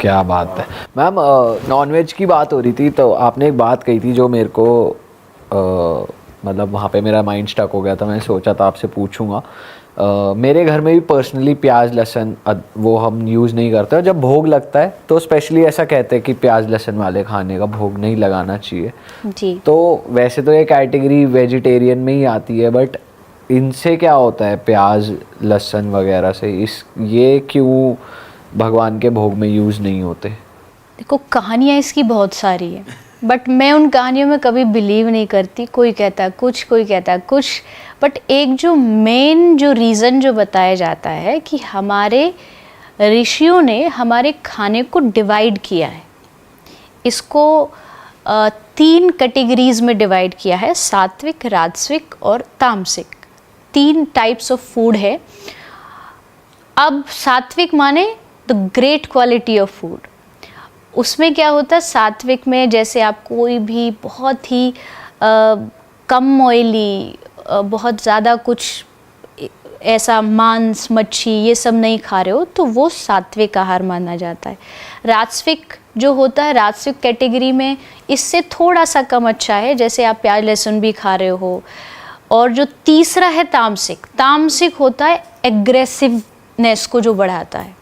क्या बात है मैम। नॉनवेज की बात हो रही थी तो आपने एक बात कही थी जो मेरे को मतलब वहाँ पे मेरा माइंड स्टक हो गया था। मैंने सोचा था आपसे पूछूंगा। मेरे घर में भी पर्सनली प्याज लहसुन वो हम यूज़ नहीं करते, और जब भोग लगता है तो स्पेशली ऐसा कहते हैं कि प्याज लहसुन वाले खाने का भोग नहीं लगाना चाहिए जी। तो वैसे तो ये कैटेगरी वेजिटेरियन में ही आती है, बट इनसे क्या होता है प्याज लहसुन वगैरह से, इस ये क्यों भगवान के भोग में यूज़ नहीं होते? देखो कहानियाँ इसकी बहुत सारी है, बट मैं उन कहानियों में कभी बिलीव नहीं करती। कोई कहता है कुछ, कोई कहता है कुछ, बट एक जो मेन जो रीज़न जो बताया जाता है कि हमारे ऋषियों ने हमारे खाने को डिवाइड किया है। इसको 3 कैटेगरीज में डिवाइड किया है, सात्विक, राजसिक और तामसिक। 3 टाइप्स ऑफ फूड है। अब सात्विक माने the great quality of food. उसमें क्या होता है, सात्विक में जैसे आप कोई भी बहुत ही कम ऑयली, बहुत ज़्यादा कुछ ऐसा मांस मच्छी ये सब नहीं खा रहे हो तो वो सात्विक आहार माना जाता है। राजसिक जो होता है, राजसिक कैटेगरी में इससे थोड़ा सा कम अच्छा है, जैसे आप प्याज लहसुन भी खा रहे हो। और जो तीसरा है तामसिक, तामसिक होता है एग्रेसिवनेस को जो बढ़ाता है,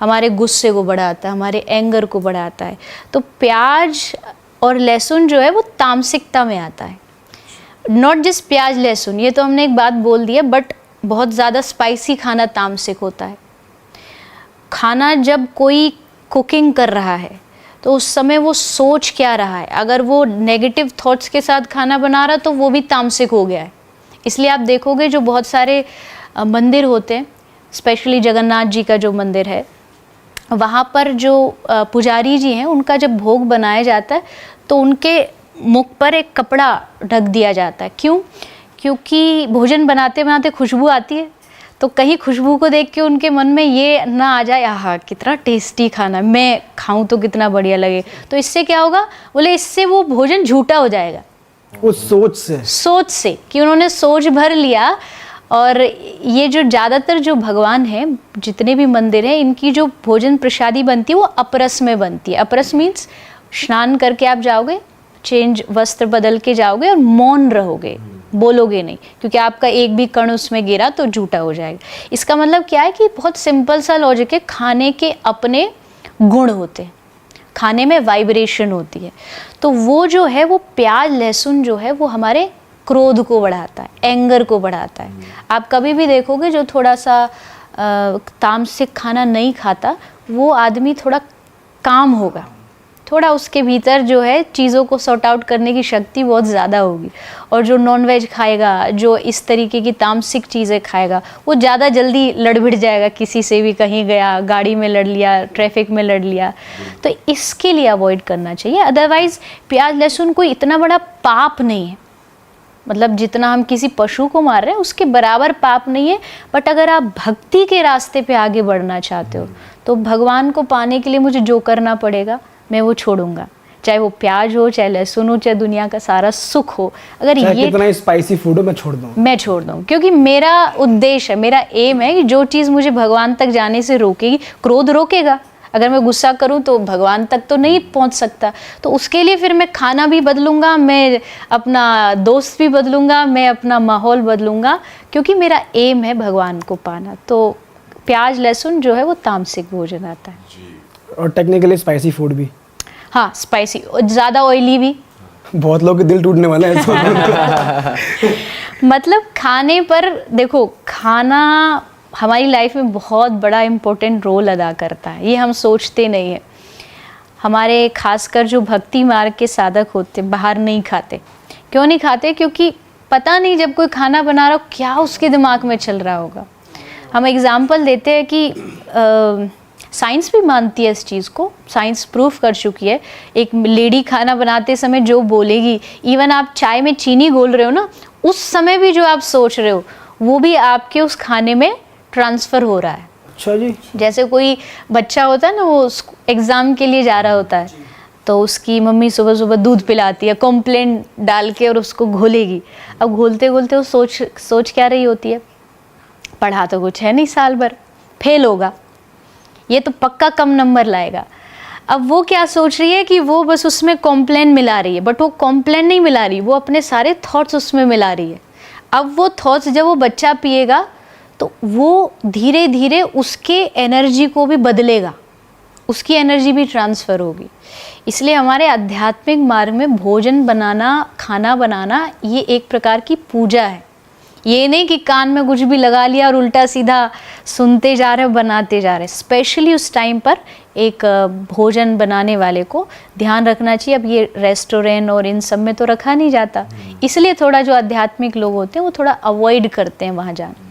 हमारे गुस्से को बढ़ाता है, हमारे एंगर को बढ़ाता है। तो प्याज और लहसुन जो है वो तामसिकता में आता है। नॉट जस्ट प्याज लहसुन, ये तो हमने एक बात बोल दी है, बट बहुत ज़्यादा स्पाइसी खाना तामसिक होता है। खाना जब कोई कुकिंग कर रहा है तो उस समय वो सोच क्या रहा है, अगर वो नेगेटिव थॉट्स के साथ खाना बना रहा तो वो भी तामसिक हो गया है। इसलिए आप देखोगे जो बहुत सारे मंदिर होते हैं, स्पेशली जगन्नाथ जी का जो मंदिर है, वहाँ पर जो पुजारी जी हैं उनका जब भोग बनाया जाता है तो उनके मुख पर एक कपड़ा ढक दिया जाता है। क्यों? क्योंकि भोजन बनाते बनाते खुशबू आती है, तो कहीं खुशबू को देख के उनके मन में ये ना आ जाए, आहा कितना टेस्टी खाना, मैं खाऊं तो कितना बढ़िया लगे। तो इससे क्या होगा, बोले इससे वो भोजन झूठा हो जाएगा उस सोच से कि उन्होंने सोच भर लिया। और ये जो ज़्यादातर जो भगवान हैं, जितने भी मंदिर हैं, इनकी जो भोजन प्रसादी बनती है वो अपरस में बनती है। अपरस मीन्स स्नान करके आप जाओगे, चेंज वस्त्र बदल के जाओगे और मौन रहोगे, बोलोगे नहीं, क्योंकि आपका एक भी कण उसमें गिरा तो झूठा हो जाएगा। इसका मतलब क्या है कि बहुत सिंपल सा लॉजिक है, खाने के अपने गुण होते हैं, खाने में वाइब्रेशन होती है। तो वो जो है वो प्याज लहसुन जो है वो हमारे क्रोध को बढ़ाता है, एंगर को बढ़ाता है। आप कभी भी देखोगे जो थोड़ा सा तामसिक खाना नहीं खाता वो आदमी थोड़ा काम होगा, थोड़ा उसके भीतर जो है चीज़ों को सॉर्ट आउट करने की शक्ति बहुत ज़्यादा होगी। और जो नॉनवेज खाएगा, जो इस तरीके की तामसिक चीज़ें खाएगा, वो ज़्यादा जल्दी लड़ भिड़ जाएगा, किसी से भी कहीं गया, गाड़ी में लड़ लिया, ट्रैफिक में लड़ लिया। तो इसके लिए अवॉइड करना चाहिए। अदरवाइज़ प्याज लहसुन कोई इतना बड़ा पाप नहीं है, मतलब जितना हम किसी पशु को मार रहे हैं उसके बराबर पाप नहीं है। बट अगर आप भक्ति के रास्ते पे आगे बढ़ना चाहते हो तो भगवान को पाने के लिए मुझे जो करना पड़ेगा मैं वो छोड़ूंगा, चाहे वो प्याज हो, चाहे लहसुन हो, चाहे दुनिया का सारा सुख हो। अगर ये कितना स्पाइसी फूड हो मैं छोड़ दूँ, क्योंकि मेरा उद्देश्य है, मेरा एम है कि जो चीज़ मुझे भगवान तक जाने से रोकेगी, क्रोध रोकेगा। अगर मैं गुस्सा करूं तो भगवान तक तो नहीं पहुंच सकता, तो उसके लिए फिर मैं खाना भी बदलूंगा, मैं अपना दोस्त भी बदलूंगा, मैं अपना माहौल बदलूंगा, क्योंकि मेरा एम है भगवान को पाना। तो प्याज लहसुन जो है वो तामसिक भोजन आता है। और टेक्निकली स्पाइसी फूड भी, हाँ स्पाइसी, ज़्यादा ऑयली भी, बहुत लोग के दिल टूटने वाला है मतलब खाने पर देखो, खाना हमारी लाइफ में बहुत बड़ा इम्पोर्टेंट रोल अदा करता है, ये हम सोचते नहीं हैं। हमारे खासकर जो भक्ति मार्ग के साधक होते बाहर नहीं खाते। क्यों नहीं खाते? क्योंकि पता नहीं जब कोई खाना बना रहा हो क्या उसके दिमाग में चल रहा होगा। हम एग्जाम्पल देते हैं कि साइंस भी मानती है इस चीज़ को, साइंस प्रूफ कर चुकी है। एक लेडी खाना बनाते समय जो बोलेगी, इवन आप चाय में चीनी घोल रहे हो ना, उस समय भी जो आप सोच रहे हो वो भी आपके उस खाने में ट्रांसफ़र हो रहा है। अच्छा जी। जैसे कोई बच्चा होता है ना, वो एग्ज़ाम के लिए जा रहा होता है तो उसकी मम्मी सुबह सुबह दूध पिलाती है, कॉम्प्लेन डाल के, और उसको घोलेगी। अब घोलते घोलते वो सोच क्या रही होती है, पढ़ा तो कुछ है नहीं, साल भर फेल होगा। ये तो पक्का कम नंबर लाएगा। अब वो क्या सोच रही है कि वो बस उसमें कॉम्प्लेन मिला रही है, बट वो कॉम्प्लेन नहीं मिला रही, वो अपने सारे थॉट्स उसमें मिला रही है। अब वो थॉट्स जब वो बच्चा पिएगा तो वो धीरे धीरे उसके एनर्जी को भी बदलेगा, उसकी एनर्जी भी ट्रांसफ़र होगी। इसलिए हमारे आध्यात्मिक मार्ग में भोजन बनाना, खाना बनाना, ये एक प्रकार की पूजा है। ये नहीं कि कान में कुछ भी लगा लिया और उल्टा सीधा सुनते जा रहे, बनाते जा रहे। स्पेशली उस टाइम पर एक भोजन बनाने वाले को ध्यान रखना चाहिए। अब ये रेस्टोरेंट और इन सब में तो रखा नहीं जाता, इसलिए थोड़ा जो आध्यात्मिक लोग होते हैं वो थोड़ा अवॉइड करते हैं वहाँ जाना।